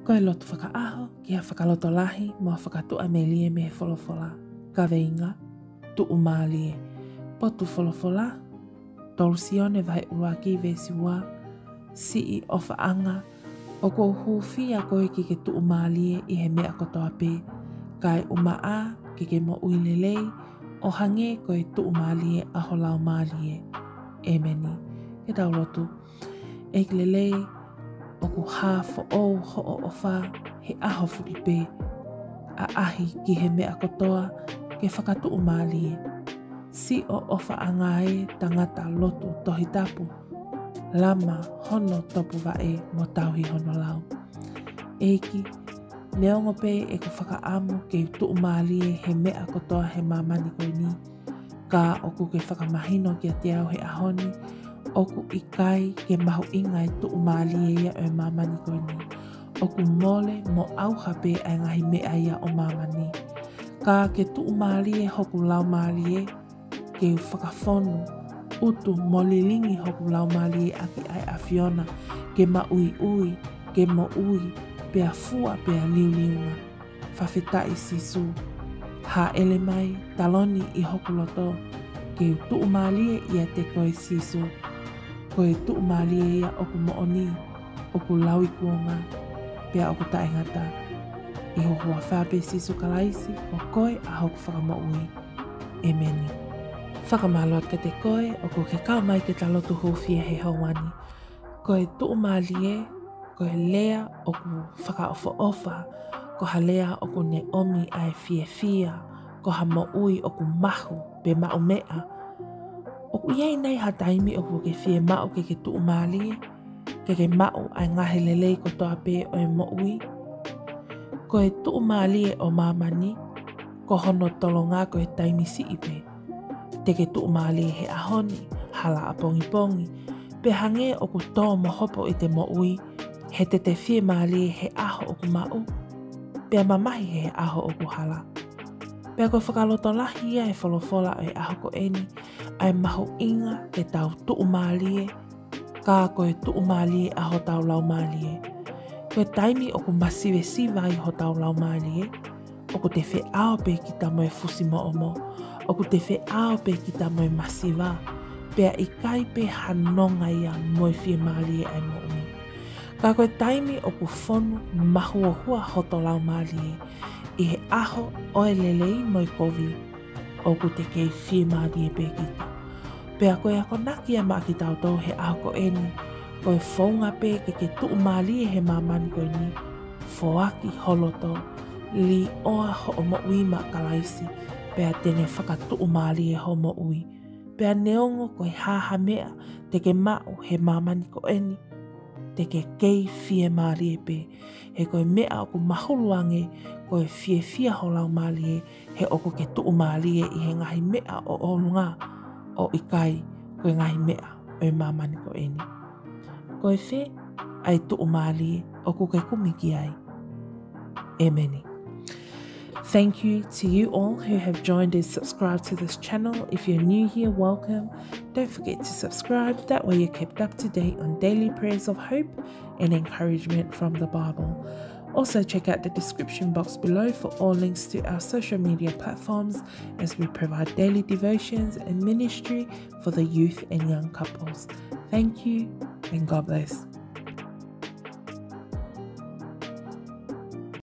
Koe lotu whakaaho ki a whakaloto lahi mua whakatua me lie me he wholofola. Ka veinga, tuu mālie. Potu wholofola, tolu sione vai ua ki vesiwa, si o whaanga, o ko huwhi a koe ki ke tuu mālie I he mea kotoa pē. Kai umaa ki ke mo uilelei, o hange koe tuu mālie a holau mālie. Emeni, ke tau lotu. Eik lelei, o ku hāfo o ho o wha, he aho fuki pē. A ahi ki he mea kotoa, ke whakatuu mālie. Si o ofa angae tangata lotu tohi tapu. Lama hono topu vae mo tauhi hono lau. Eiki, neongo pē e ku whakaamu ke tuu mālie he mea kotoa he mamani koe ni. Ka oku ke whakamahino ki a te au he ahoni, oku ikai ke mahu ingai tuu mālie ia o mamani koe ni. Oku mole mo auha pē ai ngahi mea ia o mamani. Ka ke tuu mālie hoku lau mālie, ke whakawhonu, utu molilingi hoku lau mālie aki ai a Fiona, ke ma ui ui, ke mo ui, pea fua pea liuliunga. Whawhetai sisu, ha ele mai, taloni I hoku loto, ke tuu mālie ia te koe sisu. Koe tuu mālie ia oku mooni, oku laui kuonga, pea oku taengata. I hohua whape sisu kalaisi, o koe a hoku whakamaui. Emeni. Whakamalot ka te koe, o ko ke kau mai ke talotu hōwhia he hauani. Koe tuu mālie, koe lea o ku whakaofo ofa, ko ha lea o ku ne omi ai fia, ko ha mo ui o ku mahu pe mau mea. O ku iei nei ha taimi o ku ke fie mau ke tuu mālie, ke mau ai ngahe lelei ko toa pē o e mo ui. Koe tuu mālie o mamani, ko hono tolonga koe taimi si ipe. Te ke tuu mālie he ahoni, hala a pongi pongi, pe hange o ku tō mo hopo I te mo ui, he te fie mālie he aho o ku mau, pe mamahi he aho o ku hala. Pe koe whakaloto lahi ia e wholofola o e aho ko eni, ai mahu inga ke tau tuu mālie, ka koe tuu mālie a ho tau lau mālie. Koe taimi o ku masiwe siwa I ho tau lau mālie, o ku te whe ao pe ki ta moe fusi mo omo, o ku te whe ao pe ki ta moe masiwa, pea I kai pe hanonga ia moe fie mālie ai mo umi. Ka koe taimi o ku whonu mahu o hua hoto lau mālie, I he aho oe lelei moe kovi, o ku te kei fie mālie pe kita. Pea koe ako naki a maa ki tau tau he aho ko eni, koe whaunga pe ke tuu mālie he mamani koe ni, whoaki holoto, li oa ho o mo ui ma kalaisi, pea tene whakatuu mālie ho mo ui. Pea neongo koe haha mea te ke mau he mamani ko eni, te ke kei fie mālie pe, he koe mea o ku mahuluange koe fie ho lau mālie, he oku ke tuu mālie I he ngahi mea o olunga, o ikai koe ngahi mea o mamani ko eni. Koe whe, ai tuu mālie o ku ke kumiki ai. Emeni. Thank you to you all who have joined and subscribed to this channel. If you're new here, welcome. Don't forget to subscribe. That way you're kept up to date on daily prayers of hope and encouragement from the Bible. Also check out the description box below for all links to our social media platforms as we provide daily devotions and ministry for the youth and young couples. Thank you and God bless.